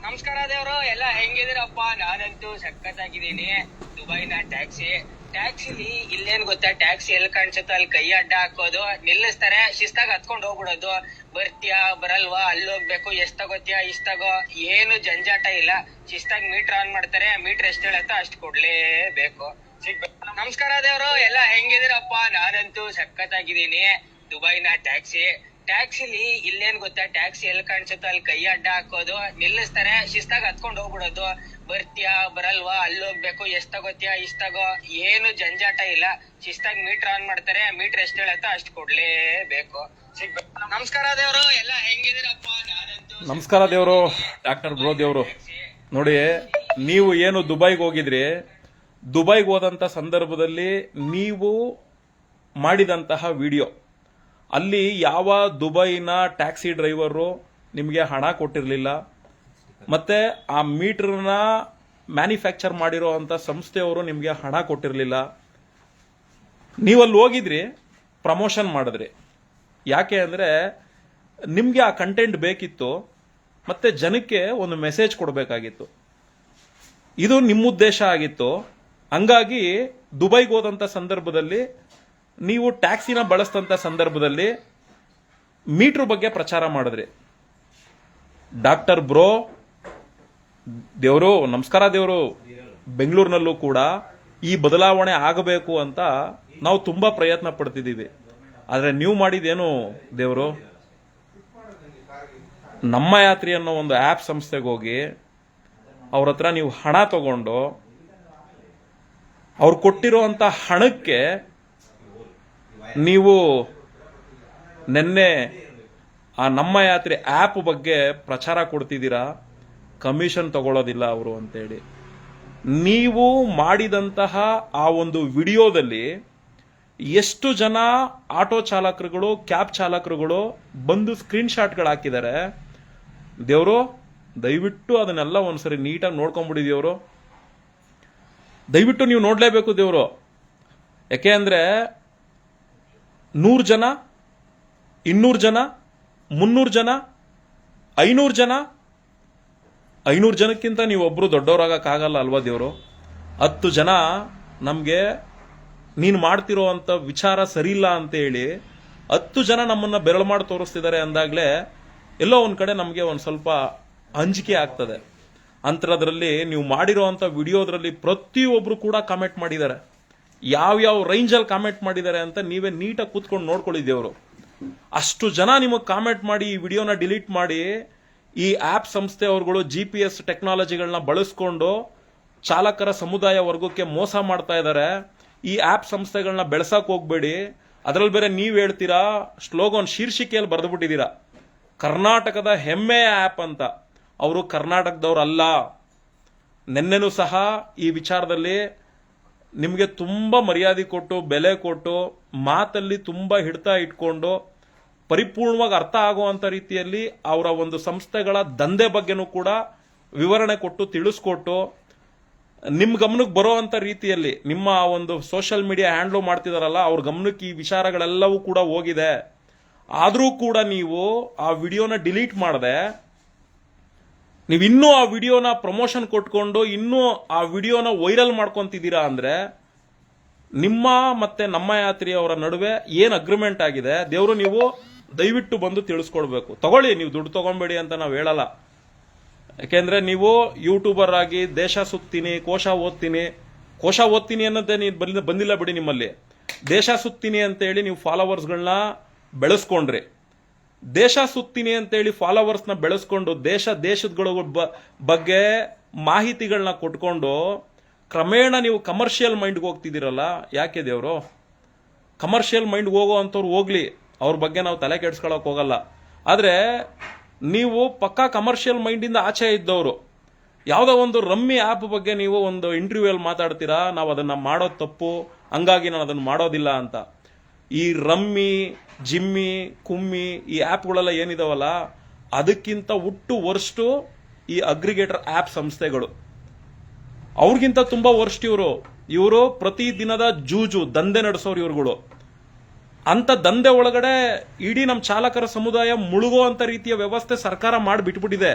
ನಮಸ್ಕಾರ ದೇವ್ರು, ಎಲ್ಲ ಹೆಂಗಿದಿರಪ್ಪ? ನಾನಂತೂ ಸಖತ್ತಾಗಿದ್ದೀನಿ. ದುಬೈನ ಟ್ಯಾಕ್ಸಿಲಿ ಇಲ್ಲೇನ್ ಗೊತ್ತಾ, ಟ್ಯಾಕ್ಸಿ ಎಲ್ಲಿ ಕಾಣಿಸುತ್ತೋ ಅಲ್ಲಿ ಕೈ ಅಡ್ಡ ಹಾಕೋದು, ನಿಲ್ಲಿಸ್ತಾರೆ, ಶಿಸ್ತಾಗ ಹತ್ಕೊಂಡ್ ಹೋಗ್ಬಿಡೋದು. ಬರ್ತೀಯಾ ಬರಲ್ವಾ, ಅಲ್ಲಿ ಹೋಗ್ಬೇಕು, ಎಷ್ಟ್ ತಗೋತೀಯಾ ಇಷ್ಟ ತಗೋ, ಏನು ಜಂಜಾಟ ಇಲ್ಲ. ಶಿಸ್ತಾಗ ಮೀಟರ್ ಆನ್ ಮಾಡ್ತಾರೆ, ಮೀಟರ್ ಎಷ್ಟ್ ಹೇಳತ್ತೋ ಅಷ್ಟ್ ಕೊಡ್ಲೇಬೇಕು. ನಮಸ್ಕಾರ ದೇವ್ರು, ಎಲ್ಲ ಹೆಂಗಿದಿರಪ್ಪ? ನಾನಂತೂ ಸಖತ್ತಾಗಿದ್ದೀನಿ. ದುಬೈನ ಟ್ಯಾಕ್ಸಿಲಿ ಇಲ್ಲೇನ್ ಗೊತ್ತಾ, ಟ್ಯಾಕ್ಸಿ ಎಲ್ಲಿ ಕಾಣಿಸುತ್ತೋ ಅಲ್ಲಿ ಕೈ ಅಡ್ಡ ಹಾಕೋದು, ನಿಲ್ಲಿಸ್ತಾರೆ, ಶಿಸ್ತಾಗ ಹತ್ಕೊಂಡ್ ಹೋಗ್ಬಿಡೋದು. ಬರ್ತೀಯಾ ಬರಲ್ವಾ, ಅಲ್ಲಿ ಹೋಗ್ಬೇಕು, ಎಷ್ಟ್ ತಗೋತೀಯಾ ಇಷ್ಟ ತಗೋ, ಏನು ಜಂಜಾಟ ಇಲ್ಲ. ಶಿಸ್ತಾಗ ಮೀಟರ್ ಆನ್ ಮಾಡ್ತಾರೆ, ಮೀಟರ್ ಎಷ್ಟ್ ಹೇಳತ್ತೋ ಅಷ್ಟ್ ಕೊಡ್ಲೇಬೇಕು. ನಮಸ್ಕಾರ ದೇವ್ರು, ಎಲ್ಲ ಹೆಂಗಿದಿರಪ್ಪ? ನಾನಂತೂ ನಮಸ್ಕಾರ ದೇವರು, ಡಾಕ್ಟರ್ ಬ್ರೋ ದೇವರು. ನೋಡಿ, ನೀವು ಏನು ದುಬೈಗೆ ಹೋಗಿದ್ರಿ, ದುಬೈಗೆ ಹೋದಂಥ ಸಂದರ್ಭದಲ್ಲಿ ನೀವು ಮಾಡಿದಂತಹ ವಿಡಿಯೋ, ಅಲ್ಲಿ ಯಾವ ದುಬೈನ ಟ್ಯಾಕ್ಸಿ ಡ್ರೈವರು ನಿಮಗೆ ಹಣ ಕೊಟ್ಟಿರಲಿಲ್ಲ, ಮತ್ತೆ ಆ ಮೀಟರ್ನ ಮ್ಯಾನುಫ್ಯಾಕ್ಚರ್ ಮಾಡಿರೋ ಅಂಥ ಸಂಸ್ಥೆಯವರು ನಿಮಗೆ ಹಣ ಕೊಟ್ಟಿರಲಿಲ್ಲ. ನೀವಲ್ಲಿ ಹೋಗಿದ್ರಿ, ಪ್ರಮೋಷನ್ ಮಾಡಿದ್ರಿ. ಯಾಕೆ ಅಂದರೆ ನಿಮಗೆ ಆ ಕಂಟೆಂಟ್ ಬೇಕಿತ್ತು, ಮತ್ತೆ ಜನಕ್ಕೆ ಒಂದು ಮೆಸೇಜ್ ಕೊಡಬೇಕಾಗಿತ್ತು. ಇದು ನಿಮ್ಮ ಉದ್ದೇಶ ಆಗಿತ್ತು. ಹಂಗಾಗಿ ದುಬೈಗೆ ಹೋದಂಥ ಸಂದರ್ಭದಲ್ಲಿ ನೀವು ಟ್ಯಾಕ್ಸಿನ ಬಳಸಿದಂಥ ಸಂದರ್ಭದಲ್ಲಿ ಮೀಟರ್ ಬಗ್ಗೆ ಪ್ರಚಾರ ಮಾಡಿದ್ರಿ. ಡಾಕ್ಟರ್ ಬ್ರೋ ದೇವರು, ನಮಸ್ಕಾರ ದೇವರು. ಬೆಂಗಳೂರಿನಲ್ಲೂ ಕೂಡ ಈ ಬದಲಾವಣೆ ಆಗಬೇಕು ಅಂತ ನಾವು ತುಂಬಾ ಪ್ರಯತ್ನ ಪಡ್ತಿದ್ದೀವಿ. ಆದರೆ ನೀವು ಮಾಡಿದೇನು ದೇವರು, ನಮ್ಮ ಯಾತ್ರಿ ಅನ್ನೋ ಒಂದು ಆ್ಯಪ್ ಸಂಸ್ಥೆಗೆ ಹೋಗಿ ಅವ್ರ ಹತ್ರ ನೀವು ಹಣ ತಗೊಂಡು ಅವ್ರು ಕೊಟ್ಟಿರುವಂಥ ಹಣಕ್ಕೆ ನೀವು ನಿನ್ನೆ ಆ ನಮ್ಮ ಯಾತ್ರೆ ಆ್ಯಪ್ ಬಗ್ಗೆ ಪ್ರಚಾರ ಕೊಡ್ತಿದ್ದೀರಾ, ಕಮಿಷನ್ ತಗೊಳ್ಳೋದಿಲ್ಲ ಅವರು ಅಂತೇಳಿ. ನೀವು ಮಾಡಿದಂತಹ ಆ ಒಂದು ವಿಡಿಯೋದಲ್ಲಿ ಎಷ್ಟು ಜನ ಆಟೋ ಚಾಲಕರುಗಳು, ಕ್ಯಾಬ್ ಚಾಲಕರುಗಳು ಬಂದು ಸ್ಕ್ರೀನ್ ಶಾಟ್ಗಳು ಹಾಕಿದ್ದಾರೆ. ದೇವರು, ದಯವಿಟ್ಟು ಅದನ್ನೆಲ್ಲ ಒಂದ್ಸರಿ ನೀಟಾಗಿ ನೋಡ್ಕೊಂಡ್ಬಿಡಿ ದೇವರು. ದಯವಿಟ್ಟು ನೀವು ನೋಡಲೇಬೇಕು ದೇವರು. ಯಾಕೆ ಅಂದರೆ 100 ಜನ, 200 ಜನ, 300 ಜನ, 500 ಜನ, 500 ಜನಕ್ಕಿಂತ ನೀವು ಒಬ್ರು ದೊಡ್ಡವರಾಗಕ್ಕಾಗಲ್ಲ ಅಲ್ವಾ ದೇವರು. 10 ಜನ ನಮಗೆ ನೀನು ಮಾಡ್ತಿರೋ ಅಂಥ ವಿಚಾರ ಸರಿಯಿಲ್ಲ ಅಂತ ಹೇಳಿ 10 ಜನ ನಮ್ಮನ್ನ ಬೆರಳು ಮಾಡಿ ತೋರಿಸ್ತಿದ್ದಾರೆ ಅಂದಾಗಲೇ ಎಲ್ಲೋ ಒಂದು ಕಡೆ ನಮಗೆ ಒಂದು ಸ್ವಲ್ಪ ಅಂಜಿಕೆ ಆಗ್ತದೆ. ಅಂಥದ್ರಲ್ಲಿ ನೀವು ಮಾಡಿರೋ ಅಂಥ ವಿಡಿಯೋದ್ರಲ್ಲಿ ಪ್ರತಿಯೊಬ್ರು ಕೂಡ ಕಾಮೆಂಟ್ ಮಾಡಿದ್ದಾರೆ. ಯಾವ್ಯಾವ ರೇಂಜಲ್ಲಿ ಕಾಮೆಂಟ್ ಮಾಡಿದ್ದಾರೆ ಅಂತ ನೀವೇ ನೀಟಾಗಿ ಕೂತ್ಕೊಂಡು ನೋಡ್ಕೊಳ್ಳಿದ್ದೇವರು. ಅಷ್ಟು ಜನ ನಿಮಗೆ ಕಾಮೆಂಟ್ ಮಾಡಿ ಈ ವಿಡಿಯೋನ ಡಿಲೀಟ್ ಮಾಡಿ, ಈ ಆ್ಯಪ್ ಸಂಸ್ಥೆಯವ್ರುಗಳು GPS ಟೆಕ್ನಾಲಜಿಗಳನ್ನ ಬಳಸ್ಕೊಂಡು ಚಾಲಕರ ಸಮುದಾಯ ವರ್ಗಕ್ಕೆ ಮೋಸ ಮಾಡ್ತಾ ಇದ್ದಾರೆ. ಈ ಆ್ಯಪ್ ಸಂಸ್ಥೆಗಳನ್ನ ಬೆಳೆಸಕ್ಕೆ ಹೋಗ್ಬೇಡಿ. ಅದರಲ್ಲಿ ಬೇರೆ ನೀವು ಹೇಳ್ತೀರಾ, ಸ್ಲೋಗನ್ ಶೀರ್ಷಿಕೆಯಲ್ಲಿ ಬರೆದುಬಿಟ್ಟಿದ್ದೀರಾ, ಕರ್ನಾಟಕದ ಹೆಮ್ಮೆಯ ಆ್ಯಪ್ ಅಂತ. ಅವರು ಕರ್ನಾಟಕದವ್ರಲ್ಲ. ನಿನ್ನೆನೂ ಸಹ ಈ ವಿಚಾರದಲ್ಲಿ ನಿಮಗೆ ತುಂಬ ಮರ್ಯಾದೆ ಕೊಟ್ಟು, ಬೆಲೆ ಕೊಟ್ಟು, ಮಾತಲ್ಲಿ ತುಂಬ ಹಿಡ್ತಾ ಇಟ್ಕೊಂಡು, ಪರಿಪೂರ್ಣವಾಗಿ ಅರ್ಥ ಆಗುವಂಥ ರೀತಿಯಲ್ಲಿ ಅವರ ಒಂದು ಸಂಸ್ಥೆಗಳ ದಂಧೆ ಬಗ್ಗೆನೂ ಕೂಡ ವಿವರಣೆ ಕೊಟ್ಟು, ತಿಳಿಸ್ಕೊಟ್ಟು, ನಿಮ್ಮ ಗಮನಕ್ಕೆ ಬರೋವಂಥ ರೀತಿಯಲ್ಲಿ ನಿಮ್ಮ ಒಂದು ಸೋಷಿಯಲ್ ಮೀಡಿಯಾ ಹ್ಯಾಂಡ್ಲ್ ಮಾಡ್ತಿದಾರಲ್ಲ, ಅವ್ರ ಗಮನಕ್ಕೆ ಈ ವಿಚಾರಗಳೆಲ್ಲವೂ ಕೂಡ ಹೋಗಿದೆ. ಆದರೂ ಕೂಡ ನೀವು ಆ ವಿಡಿಯೋನ ಡಿಲೀಟ್ ಮಾಡದೆ ನೀವು ಇನ್ನೂ ಆ ವಿಡಿಯೋನ ಪ್ರಮೋಷನ್ ಕೊಟ್ಕೊಂಡು ಇನ್ನೂ ಆ ವಿಡಿಯೋನ ವೈರಲ್ ಮಾಡ್ಕೊಂತಿದ್ದೀರಾ ಅಂದ್ರೆ ನಿಮ್ಮ ಮತ್ತೆ ನಮ್ಮ ಯಾತ್ರಿಯವರ ನಡುವೆ ಏನು ಅಗ್ರಿಮೆಂಟ್ ಆಗಿದೆ ದೇವರು, ನೀವು ದಯವಿಟ್ಟು ಬಂದು ತಿಳಿಸ್ಕೊಡ್ಬೇಕು. ತಗೊಳ್ಳಿ, ನೀವು ದುಡ್ಡು ತಗೊಂಬೇಡಿ ಅಂತ ನಾವು ಹೇಳಲ್ಲ. ಯಾಕೆಂದ್ರೆ ನೀವು ಯೂಟ್ಯೂಬರ್ ಆಗಿ ದೇಶ ಸುತ್ತೀನಿ, ಕೋಶ ಓದ್ತೀನಿ ಅನ್ನೋದೇ ನೀವು ಬಂದಿಲ್ಲ ಬಿಡಿ. ನಿಮ್ಮಲ್ಲಿ ದೇಶ ಸುತ್ತೀನಿ ಅಂತ ಹೇಳಿ ನೀವು ಫಾಲೋವರ್ಸ್ಗಳನ್ನ ಬೆಳೆಸ್ಕೊಂಡ್ರಿ. ದೇಶ ಸುತ್ತೀನಿ ಅಂತೇಳಿ ಫಾಲೋವರ್ಸ್ನ ಬೆಳೆಸ್ಕೊಂಡು ದೇಶಗಳ ಬಗ್ಗೆ ಮಾಹಿತಿಗಳನ್ನ ಕೊಟ್ಕೊಂಡು ಕ್ರಮೇಣ ನೀವು ಕಮರ್ಷಿಯಲ್ ಮೈಂಡ್ಗೆ ಹೋಗ್ತಿದ್ದೀರಲ್ಲ. ಯಾಕೆ ದೇವರು, ಕಮರ್ಷಿಯಲ್ ಮೈಂಡ್ಗೆ ಹೋಗೋ ಅಂಥವ್ರು ಹೋಗ್ಲಿ, ಅವ್ರ ಬಗ್ಗೆ ನಾವು ತಲೆ ಕೆಡ್ಸ್ಕೊಳಕ್ ಹೋಗಲ್ಲ. ಆದರೆ ನೀವು ಪಕ್ಕಾ ಕಮರ್ಷಿಯಲ್ ಮೈಂಡಿಂದ ಆಚೆ ಇದ್ದವರು. ಯಾವುದೋ ಒಂದು ರಮ್ಮಿ ಆ್ಯಪ್ ಬಗ್ಗೆ ನೀವು ಒಂದು ಇಂಟರ್ವ್ಯೂಯಲ್ಲಿ ಮಾತಾಡ್ತೀರಾ, ನಾವು ಅದನ್ನು ಮಾಡೋದು ತಪ್ಪು, ಹಂಗಾಗಿ ನಾನು ಅದನ್ನು ಮಾಡೋದಿಲ್ಲ ಅಂತ. ಈ ರಮ್ಮಿ, ಜಿಮ್ಮಿ, ಕುಮ್ಮಿ ಈ ಆ್ಯಪ್ಗಳೆಲ್ಲ ಏನಿದಾವಲ್ಲ, ಅದಕ್ಕಿಂತ ಹುಟ್ಟು ವರ್ಸ್ಟು ಈ ಅಗ್ರಿಗೇಟರ್ ಆ್ಯಪ್ ಸಂಸ್ಥೆಗಳು. ಅವ್ರಿಗಿಂತ ತುಂಬ ವರ್ಸ್ಟ್ ಇವರು ಪ್ರತಿದಿನದ ಜೂಜು ದಂಧೆ ನಡೆಸೋರು ಇವ್ರುಗಳು. ಅಂತ ದಂಧೆ ಒಳಗಡೆ ಇಡೀ ನಮ್ಮ ಚಾಲಕರ ಸಮುದಾಯ ಮುಳುಗೋ ಅಂತ ರೀತಿಯ ವ್ಯವಸ್ಥೆ ಸರ್ಕಾರ ಮಾಡಿ ಬಿಟ್ಬಿಟ್ಟಿದೆ.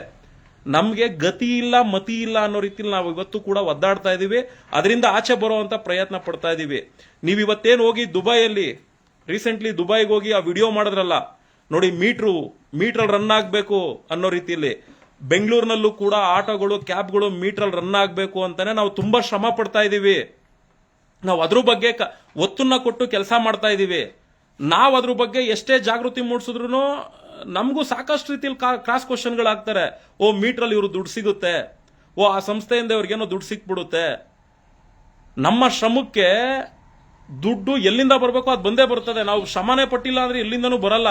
ನಮಗೆ ಗತಿ ಇಲ್ಲ ಮತಿ ಇಲ್ಲ ಅನ್ನೋ ರೀತಿಯಲ್ಲಿ ನಾವು ಇವತ್ತು ಕೂಡ ಒದ್ದಾಡ್ತಾ ಇದೀವಿ. ಅದರಿಂದ ಆಚೆ ಬರುವಂತ ಪ್ರಯತ್ನ ಪಡ್ತಾ ಇದೀವಿ. ನೀವು ಇವತ್ತೇನು ಹೋಗಿ ದುಬೈಯಲ್ಲಿ ರೀಸೆಂಟ್ಲಿ ದುಬೈಗೆ ಹೋಗಿ ಆ ವಿಡಿಯೋ ಮಾಡಿದ್ರಲ್ಲ ನೋಡಿ, ಮೀಟರ್ ರನ್ ಆಗ್ಬೇಕು ಅನ್ನೋ ರೀತಿಯಲ್ಲಿ ಬೆಂಗಳೂರಿನಲ್ಲೂ ಕೂಡ ಆಟೋಗಳು ಕ್ಯಾಬ್ಗಳು ಮೀಟರ್ ರನ್ ಆಗ್ಬೇಕು ಅಂತಾನೆ ನಾವು ತುಂಬಾ ಶ್ರಮ ಪಡ್ತಾ ಇದೀವಿ. ನಾವು ಅದ್ರ ಬಗ್ಗೆ ಒತ್ತನ್ನ ಕೊಟ್ಟು ಕೆಲಸ ಮಾಡ್ತಾ ಇದೀವಿ. ನಾವು ಅದ್ರ ಬಗ್ಗೆ ಎಷ್ಟೇ ಜಾಗೃತಿ ಮೂಡಿಸಿದ್ರು ನಮಗೂ ಸಾಕಷ್ಟು ರೀತಿಯಲ್ಲಿ ಕ್ರಾಸ್ ಕ್ವಶನ್ಗಳಾಗ್ತಾರೆ. ಓ ಮೀಟ್ರಲ್ಲಿ ಇವ್ರು ದುಡ್ಡು ಸಿಗುತ್ತೆ, ಓ ಆ ಸಂಸ್ಥೆಯಿಂದ ಇವ್ರಿಗೇನೋ ದುಡ್ಡು ಸಿಕ್ಬಿಡುತ್ತೆ. ನಮ್ಮ ಶ್ರಮಕ್ಕೆ ದುಡ್ಡು ಎಲ್ಲಿಂದ ಬರಬೇಕು ಅದು ಬಂದೇ ಬರ್ತದೆ. ನಾವು ಶ್ರಮನೇ ಪಟ್ಟಿಲ್ಲ ಅಂದ್ರೆ ಎಲ್ಲಿಂದನೂ ಬರಲ್ಲ.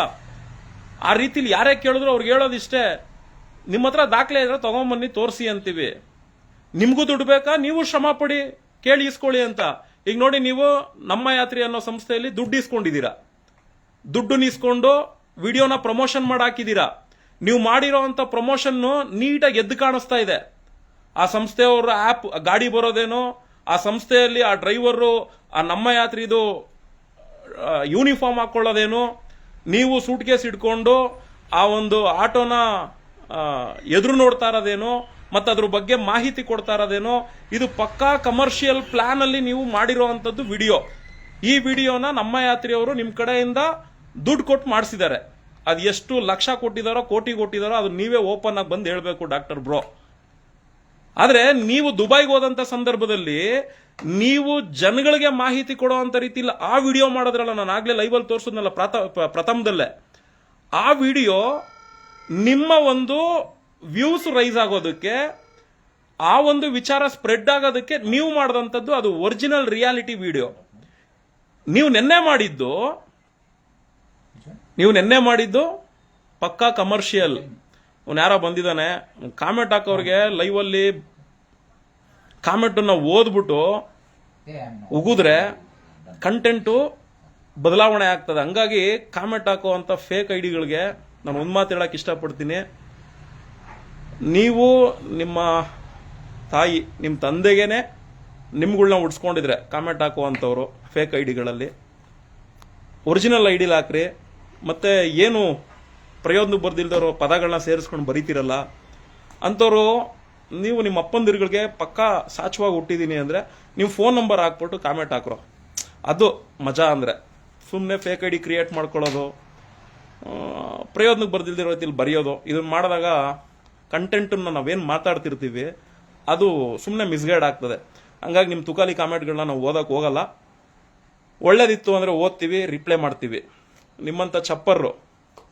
ಆ ರೀತಿಲಿ ಯಾರೇ ಕೇಳಿದ್ರು ಅವ್ರಿಗೆ ಹೇಳೋದಿಷ್ಟೇ, ನಿಮ್ಮ ಹತ್ರ ದಾಖಲೆ ಇದ್ರೆ ತಗೊಂಬನ್ನಿ ತೋರಿಸಿ ಅಂತೀವಿ. ನಿಮ್ಗೂ ದುಡ್ಡು ಬೇಕಾ, ನೀವು ಶ್ರಮ ಪಡಿ, ಕೇಳಿ ಇಸ್ಕೊಳ್ಳಿ ಅಂತ. ಈಗ ನೋಡಿ, ನೀವು ನಮ್ಮ ಯಾತ್ರಿ ಅನ್ನೋ ಸಂಸ್ಥೆಯಲ್ಲಿ ದುಡ್ಡು ಇಸ್ಕೊಂಡಿದ್ದೀರಾ. ದುಡ್ಡು ಇಸ್ಕೊಂಡು ವಿಡಿಯೋನ ಪ್ರಮೋಷನ್ ಮಾಡಿ ಹಾಕಿದ್ದೀರಾ. ನೀವು ಮಾಡಿರೋಂಥ ಪ್ರಮೋಷನ್ ನೀಟಾಗಿ ಎದ್ದು ಕಾಣಿಸ್ತಾ ಇದೆ. ಆ ಸಂಸ್ಥೆಯವರ ಆಪ್ ಗಾಡಿ ಬರೋದೇನೋ, ಆ ಸಂಸ್ಥೆಯಲ್ಲಿ ಆ ಡ್ರೈವರು ಆ ನಮ್ಮ ಯಾತ್ರಿದು ಯೂನಿಫಾರ್ಮ್ ಹಾಕೊಳ್ಳೋದೇನು, ನೀವು ಸೂಟ್ ಕೇಸ್ ಇಟ್ಕೊಂಡು ಆ ಒಂದು ಆಟೋನ ಎದುರು ನೋಡ್ತಾ ಇರೋದೇನೋ, ಮತ್ತು ಅದ್ರ ಬಗ್ಗೆ ಮಾಹಿತಿ ಕೊಡ್ತಾ ಇರೋದೇನೋ, ಇದು ಪಕ್ಕಾ ಕಮರ್ಷಿಯಲ್ ಪ್ಲಾನ್ ಅಲ್ಲಿ ನೀವು ಮಾಡಿರೋವಂಥದ್ದು ವಿಡಿಯೋ. ಈ ವಿಡಿಯೋನ ನಮ್ಮ ಯಾತ್ರಿಯವರು ನಿಮ್ಮ ಕಡೆಯಿಂದ ದುಡ್ಡು ಕೊಟ್ಟು ಮಾಡಿಸಿದ್ದಾರೆ. ಅದು ಎಷ್ಟು ಲಕ್ಷ ಕೊಟ್ಟಿದಾರೋ ಕೋಟಿ ಕೊಟ್ಟಿದಾರೋ ಅದು ನೀವೇ ಓಪನ್ ಆಗಿ ಬಂದು ಹೇಳ್ಬೇಕು ಡಾಕ್ಟರ್ ಬ್ರೋ. ಆದ್ರೆ ನೀವು ದುಬೈಗೆ ಹೋದಂತ ಸಂದರ್ಭದಲ್ಲಿ ನೀವು ಜನಗಳಿಗೆ ಮಾಹಿತಿ ಕೊಡುವಂತ ರೀತಿಯಲ್ಲಿ ಆ ವಿಡಿಯೋ ಮಾಡೋದ್ರಲ್ಲ, ನಾನು ಆಗ್ಲೇ ಲೈವಲ್ಲಿ ತೋರಿಸಿದ್ನಲ್ಲ ಪ್ರಥಮದಲ್ಲೇ, ಆ ವಿಡಿಯೋ ನಿಮ್ಮ ಒಂದು ವ್ಯೂಸ್ ರೈಸ್ ಆಗೋದಕ್ಕೆ, ಆ ಒಂದು ವಿಚಾರ ಸ್ಪ್ರೆಡ್ ಆಗೋದಕ್ಕೆ ನೀವು ಮಾಡಿದಂಥದ್ದು ಅದು ಒರಿಜಿನಲ್ ರಿಯಾಲಿಟಿ ವಿಡಿಯೋ. ನೀವು ನೆನ್ನೆ ಮಾಡಿದ್ದು ಪಕ್ಕಾ ಕಮರ್ಷಿಯಲ್. ಅವ್ನು ಯಾರೋ ಬಂದಿದ್ದಾನೆ ಕಾಮೆಂಟ್ ಹಾಕೋರ್ಗೆ ಲೈವ್ ಅಲ್ಲಿ ಕಾಮೆಂಟ್ ಓದ್ಬಿಟ್ಟು ಉಗಿದ್ರೆ ಕಂಟೆಂಟು ಬದಲಾವಣೆ ಆಗ್ತದೆ. ಹಂಗಾಗಿ ಕಾಮೆಂಟ್ ಹಾಕುವಂತ ಫೇಕ್ ಐಡಿಗಳಿಗೆ ನಾನು ಒಂದು ಮಾತು ಹೇಳಕ್ ಇಷ್ಟಪಡ್ತೀನಿ. ನೀವು ನಿಮ್ಮ ತಾಯಿ, ನಿಮ್ಮ ತಂದೆಗೇನೆ ನಿಮ್ಗಳನ್ನ ಉಡ್ಸ್ಕೊಂಡಿದ್ರೆ ಕಾಮೆಂಟ್ ಹಾಕುವಂಥವ್ರು ಫೇಕ್ ಐಡಿಗಳಲ್ಲಿ ಒರಿಜಿನಲ್ ಐಡಿಲಿ ಹಾಕ್ರಿ. ಮತ್ತೆ ಏನು ಪ್ರಯೋಜನಕ್ಕೆ ಬರ್ದಿಲ್ದವರು ಪದಗಳನ್ನ ಸೇರಿಸ್ಕೊಂಡು ಬರೀತಿರಲ್ಲ ಅಂಥವ್ರು, ನೀವು ನಿಮ್ಮ ಅಪ್ಪಂದಿರುಗಳಿಗೆ ಪಕ್ಕಾ ಸಾಚವಾಗಿ ಹುಟ್ಟಿದೀನಿ ಅಂದ್ರೆ ನೀವು ಫೋನ್ ನಂಬರ್ ಹಾಕ್ಬಿಟ್ಟು ಕಾಮೆಂಟ್ ಹಾಕ್ರೋ. ಅದು ಮಜಾ. ಅಂದ್ರೆ ಸುಮ್ಮನೆ ಫೇಕ್ ಐಡಿ ಕ್ರಿಯೇಟ್ ಮಾಡ್ಕೊಳ್ಳೋದು, ಪ್ರಯೋಜನಕ್ಕೆ ಬರ್ದಿಲ್ದಿರೋ ರೀತಿಯಲ್ಲಿ ಬರೆಯೋದು, ಇದನ್ನ ಮಾಡಿದಾಗ ಕಂಟೆಂಟನ್ನು ನಾವೇನು ಮಾತಾಡ್ತಿರ್ತೀವಿ ಅದು ಸುಮ್ಮನೆ ಮಿಸ್ಗೈಡ್ ಆಗ್ತದೆ. ಹಂಗಾಗಿ ನಿಮ್ಮ ತುಕಾಲಿ ಕಾಮೆಂಟ್ಗಳನ್ನ ನಾವು ಓದಕ್ಕೆ ಹೋಗಲ್ಲ. ಒಳ್ಳೇದಿತ್ತು ಅಂದರೆ ಓದ್ತೀವಿ, ರಿಪ್ಲೈ ಮಾಡ್ತೀವಿ. ನಿಮ್ಮಂಥ ಚಪ್ಪರ್ರು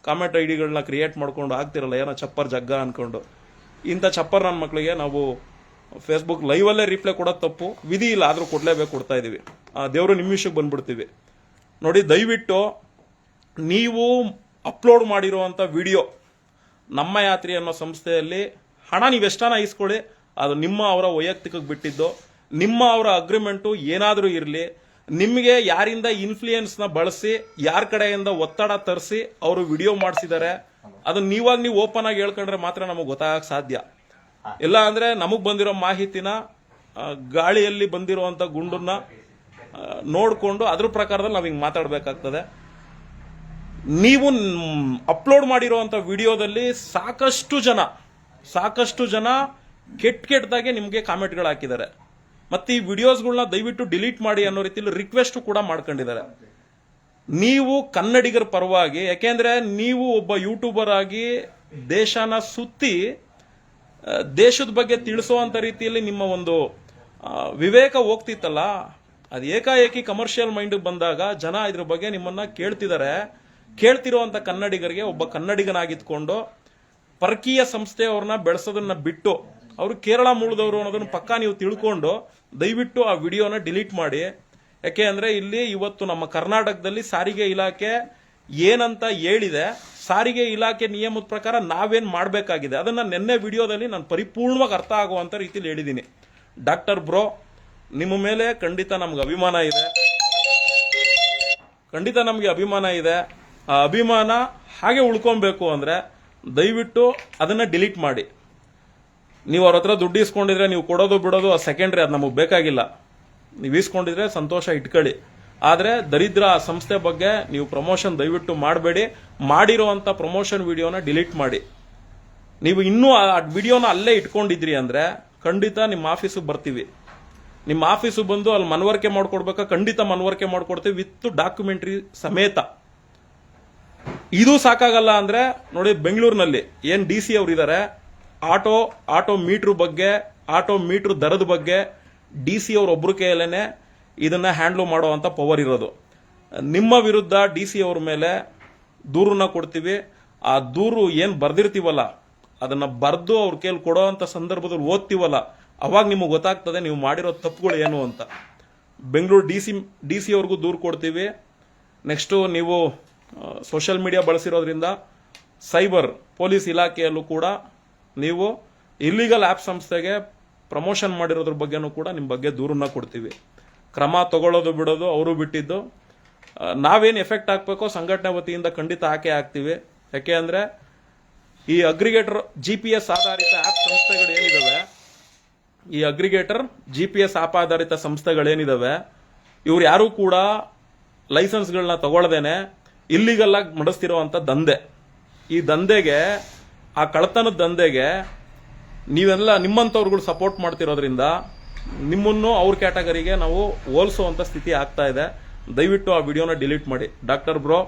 ಕಾಮೆಂಟ್ ಐಡಿಗಳನ್ನ ಕ್ರಿಯೇಟ್ ಮಾಡ್ಕೊಂಡು ಆಗ್ತಿರಲ್ಲ, ಏನೋ ಚಪ್ಪರ್ ಜಗ್ಗ ಅನ್ಕೊಂಡು, ಇಂಥ ಚಪ್ಪರ್ ನನ್ನ ಮಕ್ಕಳಿಗೆ ನಾವು ಫೇಸ್ಬುಕ್ ಲೈವಲ್ಲೇ ರಿಪ್ಲೈ ಕೊಡೋದು ತಪ್ಪು. ವಿಧಿ ಇಲ್ಲ, ಆದರೂ ಕೊಡಲೇಬೇಕು, ಕೊಡ್ತಾ ಇದ್ದೀವಿ. ದೇವರು ನಿಮ್ಮ ವಿಷಯಕ್ಕೆ ಬಂದ್ಬಿಡ್ತೀವಿ. ನೋಡಿ, ದಯವಿಟ್ಟು ನೀವು ಅಪ್ಲೋಡ್ ಮಾಡಿರುವಂಥ ವಿಡಿಯೋ ನಮ್ಮ ಯಾತ್ರಿ ಅನ್ನೋ ಸಂಸ್ಥೆಯಲ್ಲಿ ಹಣ ನೀವು ಎಷ್ಟಾನ ಇಸ್ಕೊಳ್ಳಿ, ಅದು ನಿಮ್ಮ ಅವರ ವೈಯಕ್ತಿಕಕ್ಕೆ ಬಿಟ್ಟಿದ್ದು. ನಿಮ್ಮ ಅವರ ಅಗ್ರಿಮೆಂಟು ಏನಾದರೂ ಇರಲಿ, ನಿಮಗೆ ಯಾರಿಂದ ಇನ್ಫ್ಲೂಯೆನ್ಸ್ನ ಬಳಸಿ ಯಾರ ಕಡೆಯಿಂದ ಒತ್ತಡ ತರಿಸಿ ಅವರು ವಿಡಿಯೋ ಮಾಡಿಸಿದ್ದಾರೆ, ಅದು ನೀವು ಓಪನ್ ಆಗಿ ಹೇಳ್ಕೊಂಡ್ರೆ ಮಾತ್ರ ನಮಗೆ ಗೊತ್ತಾಗಕ್ಕೆ ಸಾಧ್ಯ. ಇಲ್ಲ ಅಂದ್ರೆ ನಮಗೆ ಬಂದಿರೋ ಮಾಹಿತಿನ ಗಾಳಿಯಲ್ಲಿ ಬಂದಿರುವಂಥ ಗುಂಡನ್ನ ನೋಡಿಕೊಂಡು ಅದ್ರ ಪ್ರಕಾರದಲ್ಲಿ ನಾವು ಹಿಂಗೆ ಮಾತಾಡಬೇಕಾಗ್ತದೆ. ನೀವು ಅಪ್ಲೋಡ್ ಮಾಡಿರುವಂಥ ವಿಡಿಯೋದಲ್ಲಿ ಸಾಕಷ್ಟು ಜನ ಕೆಟ್ಟದಾಗೆ ನಿಮಗೆ ಕಾಮೆಂಟ್ಗಳು ಹಾಕಿದ್ದಾರೆ. ಮತ್ತೆ ಈ ವಿಡಿಯೋಸ್ಗಳನ್ನ ದಯವಿಟ್ಟು ಡಿಲೀಟ್ ಮಾಡಿ ಅನ್ನೋ ರೀತಿಯಲ್ಲಿ ರಿಕ್ವೆಸ್ಟ್ ಕೂಡ ಮಾಡ್ಕೊಂಡಿದ್ದಾರೆ. ನೀವು ಕನ್ನಡಿಗರ ಪರವಾಗಿ, ಯಾಕೆಂದ್ರೆ ನೀವು ಒಬ್ಬ ಯೂಟ್ಯೂಬರ್ ಆಗಿ ದೇಶನ ಸುತ್ತಿ ದೇಶದ ಬಗ್ಗೆ ತಿಳಿಸುವಂತ ರೀತಿಯಲ್ಲಿ ನಿಮ್ಮ ಒಂದು ವಿವೇಕ ಹೋಗ್ತಿತ್ತಲ್ಲ, ಅದು ಏಕಾಏಕಿ ಕಮರ್ಷಿಯಲ್ ಮೈಂಡ್ ಬಂದಾಗ ಜನ ಇದ್ರ ಬಗ್ಗೆ ನಿಮ್ಮನ್ನ ಕೇಳ್ತಿದ್ದಾರೆ. ಕೇಳ್ತಿರುವಂತ ಕನ್ನಡಿಗರಿಗೆ ಒಬ್ಬ ಕನ್ನಡಿಗನಾಗಿತ್ಕೊಂಡು ಪರಕೀಯ ಸಂಸ್ಥೆಯವ್ರನ್ನ ಬೆಳೆಸೋದನ್ನ ಬಿಟ್ಟು ಅವರು ಕೇರಳ ಮೂಲದವರು ಅನ್ನೋದನ್ನ ಪಕ್ಕಾ ನೀವು ತಿಳ್ಕೊಂಡು ದಯವಿಟ್ಟು ಆ ವಿಡಿಯೋನ ಡಿಲೀಟ್ ಮಾಡಿ. ಯಾಕೆ ಅಂದ್ರೆ ಇಲ್ಲಿ ಇವತ್ತು ನಮ್ಮ ಕರ್ನಾಟಕದಲ್ಲಿ ಸಾರಿಗೆ ಇಲಾಖೆ ಏನಂತ ಹೇಳಿದೆ, ಸಾರಿಗೆ ಇಲಾಖೆ ನಿಯಮದ ಪ್ರಕಾರ ನಾವೇನ್ ಮಾಡಬೇಕಾಗಿದೆ ಅದನ್ನ ನಿನ್ನೆ ವಿಡಿಯೋದಲ್ಲಿ ನಾನು ಪರಿಪೂರ್ಣವಾಗಿ ಅರ್ಥ ಆಗುವಂತ ರೀತಿಯಲ್ಲಿ ಹೇಳಿದ್ದೀನಿ. ಡಾಕ್ಟರ್ ಬ್ರೋ, ನಿಮ್ಮ ಮೇಲೆ ಖಂಡಿತ ನಮ್ಗೆ ಅಭಿಮಾನ ಇದೆ. ಆ ಅಭಿಮಾನ ಹಾಗೆ ಉಳ್ಕೊಬೇಕು ಅಂದ್ರೆ ದಯವಿಟ್ಟು ಅದನ್ನ ಡಿಲೀಟ್ ಮಾಡಿ. ನೀವು ಅವ್ರ ಹತ್ರ ದುಡ್ಡು ಇಸ್ಕೊಂಡಿದ್ರೆ ನೀವು ಕೊಡೋದು ಬಿಡೋದು ಸೆಕೆಂಡ್ರಿ, ಅದು ನಮಗೆ ಬೇಕಾಗಿಲ್ಲ. ನೀವು ಇಸ್ಕೊಂಡಿದ್ರೆ ಸಂತೋಷ ಇಟ್ಕೊಳ್ಳಿ. ಆದರೆ ದರಿದ್ರ ಆ ಸಂಸ್ಥೆ ಬಗ್ಗೆ ನೀವು ಪ್ರಮೋಷನ್ ದಯವಿಟ್ಟು ಮಾಡಬೇಡಿ. ಮಾಡಿರುವಂಥ ಪ್ರಮೋಷನ್ ವಿಡಿಯೋನ ಡಿಲೀಟ್ ಮಾಡಿ. ನೀವು ಇನ್ನೂ ಆ ವಿಡಿಯೋನ ಅಲ್ಲೇ ಇಟ್ಕೊಂಡಿದ್ರಿ ಅಂದರೆ ಖಂಡಿತ ನಿಮ್ಮ ಆಫೀಸಿಗೆ ಬರ್ತೀವಿ. ನಿಮ್ಮ ಆಫೀಸು ಬಂದು ಅಲ್ಲಿ ಮನವರಿಕೆ ಮಾಡ್ಕೊಡ್ಬೇಕಾ? ಖಂಡಿತ ಮನವರಿಕೆ ಮಾಡ್ಕೊಡ್ತೀವಿ ವಿತ್ ಡಾಕ್ಯುಮೆಂಟ್ರಿ ಸಮೇತ. ಇದು ಸಾಕಾಗಲ್ಲ ಅಂದರೆ ನೋಡಿ, ಬೆಂಗಳೂರಿನಲ್ಲಿ ಏನು DC ಅವರು ಇದ್ದಾರೆ, ಆಟೋ ಮೀಟ್ರ್ ಬಗ್ಗೆ, ಆಟೋ ಮೀಟ್ರ್ ದರದ ಬಗ್ಗೆ DC ಅವ್ರ ಒಬ್ಬರು ಕೈಯಲ್ಲೇ ಇದನ್ನ ಹ್ಯಾಂಡ್ಲ್ ಮಾಡುವಂಥ ಪವರ್ ಇರೋದು. ನಿಮ್ಮ ವಿರುದ್ಧ DC ಅವ್ರ ಮೇಲೆ ದೂರನ್ನ ಕೊಡ್ತೀವಿ. ಆ ದೂರು ಏನು ಬರ್ದಿರ್ತೀವಲ್ಲ ಅದನ್ನ ಬರೆದು ಅವ್ರ ಕೈಲಿ ಕೊಡೋವಂಥ ಸಂದರ್ಭದಲ್ಲಿ ಓದ್ತೀವಲ್ಲ, ಅವಾಗ ನಿಮಗೆ ಗೊತ್ತಾಗ್ತದೆ ನೀವು ಮಾಡಿರೋ ತಪ್ಪುಗಳು ಏನು ಅಂತ. ಬೆಂಗಳೂರು DC ಅವ್ರಿಗೂ ದೂರು ಕೊಡ್ತೀವಿ. ನೆಕ್ಸ್ಟು ನೀವು ಸೋಷಿಯಲ್ ಮೀಡಿಯಾ ಬಳಸಿರೋದ್ರಿಂದ ಸೈಬರ್ ಪೊಲೀಸ್ ಇಲಾಖೆಯಲ್ಲೂ ಕೂಡ ನೀವು ಇಲ್ಲಿಗಲ್ ಆ್ಯಪ್ ಸಂಸ್ಥೆಗೆ ಪ್ರಮೋಷನ್ ಮಾಡಿರೋದ್ರ ಬಗ್ಗೆನೂ ಕೂಡ ನಿಮ್ಮ ಬಗ್ಗೆ ದೂರನ್ನ ಕೊಡ್ತೀವಿ. ಕ್ರಮ ತಗೊಳ್ಳೋದು ಬಿಡೋದು ಅವರು ಬಿಟ್ಟಿದ್ದು. ನಾವೇನು ಎಫೆಕ್ಟ್ ಹಾಕಬೇಕೋ ಸಂಘಟನೆ ವತಿಯಿಂದ ಖಂಡಿತ ಹಾಕೇ ಹಾಕ್ತೀವಿ. ಯಾಕೆ ಅಂದರೆ ಈ ಅಗ್ರಿಗೇಟರ್ GPS ಆಧಾರಿತ ಆ್ಯಪ್ ಸಂಸ್ಥೆಗಳೇನಿದ್ದಾವೆ, ಈ ಅಗ್ರಿಗೇಟರ್ GPS ಆ್ಯಪ್ ಆಧಾರಿತ ಸಂಸ್ಥೆಗಳೇನಿದ್ದಾವೆ, ಇವ್ರು ಯಾರೂ ಕೂಡ ಲೈಸೆನ್ಸ್ಗಳನ್ನ ತಗೊಳ್ದೇನೆ ಇಲ್ಲಿಗಲ್ ಆಗಿ ನಡೆಸ್ತಿರೋವಂಥ ದಂಧೆ. ಈ ದಂಧೆಗೆ, ಆ ಕಳ್ಳತನದ ದಂಧೆಗೆ ನೀವೆಲ್ಲ ನಿಮ್ಮಂಥವ್ರುಗಳು ಸಪೋರ್ಟ್ ಮಾಡ್ತಿರೋದ್ರಿಂದ ನಿಮ್ಮನ್ನು ಅವ್ರ ಕ್ಯಾಟಗರಿಗೆ ನಾವು ಹೋಲಿಸುವಂಥ ಸ್ಥಿತಿ ಆಗ್ತಾ ಇದೆ. ದಯವಿಟ್ಟು ಆ ವಿಡಿಯೋನ ಡಿಲೀಟ್ ಮಾಡಿ. ಡಾಕ್ಟರ್ ಬ್ರೋ,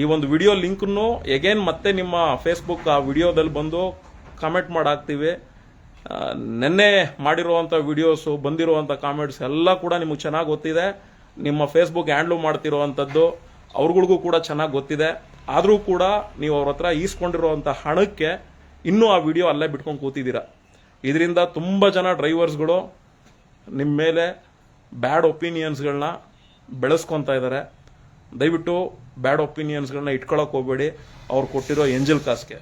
ಈ ಒಂದು ವಿಡಿಯೋ ಲಿಂಕನ್ನು ಎಗೇನ್ ಮತ್ತೆ ನಿಮ್ಮ ಫೇಸ್ಬುಕ್ ಆ ವಿಡಿಯೋದಲ್ಲಿ ಬಂದು ಕಾಮೆಂಟ್ ಮಾಡಾಕ್ತೀವಿ. ನೆನ್ನೆ ಮಾಡಿರುವಂಥ ವಿಡಿಯೋಸು, ಬಂದಿರುವಂಥ ಕಾಮೆಂಟ್ಸ್ ಎಲ್ಲ ಕೂಡ ನಿಮಗೆ ಚೆನ್ನಾಗಿ ಗೊತ್ತಿದೆ. ನಿಮ್ಮ ಫೇಸ್ಬುಕ್ ಹ್ಯಾಂಡ್ಲು ಮಾಡ್ತಿರುವಂಥದ್ದು ಅವ್ರಗಳಿಗೂ ಕೂಡ ಚೆನ್ನಾಗಿ ಗೊತ್ತಿದೆ. ಆದರೂ ಕೂಡ ನೀವು ಅವ್ರ ಹತ್ರ ಈಸ್ಕೊಂಡಿರುವಂಥ ಹಣಕ್ಕೆ ಇನ್ನೂ ಆ ವಿಡಿಯೋ ಅಲ್ಲೇ ಬಿಟ್ಕೊಂಡು ಕೂತಿದ್ದೀರಾ. ಇದರಿಂದ ತುಂಬ ಜನ ಡ್ರೈವರ್ಸ್ಗಳು ನಿಮ್ಮ ಮೇಲೆ ಬ್ಯಾಡ್ ಒಪಿನಿಯನ್ಸ್ಗಳನ್ನ ಬೆಳೆಸ್ಕೊತಾ ಇದ್ದಾರೆ. ದಯವಿಟ್ಟು ಬ್ಯಾಡ್ ಒಪಿನಿಯನ್ಸ್ಗಳನ್ನ ಇಟ್ಕೊಳ್ಳೋಕೆ ಹೋಗಬೇಡಿ ಅವ್ರು ಕೊಟ್ಟಿರೋ ಎಂಜಲ್ ಕಾಸ್ಗೆ.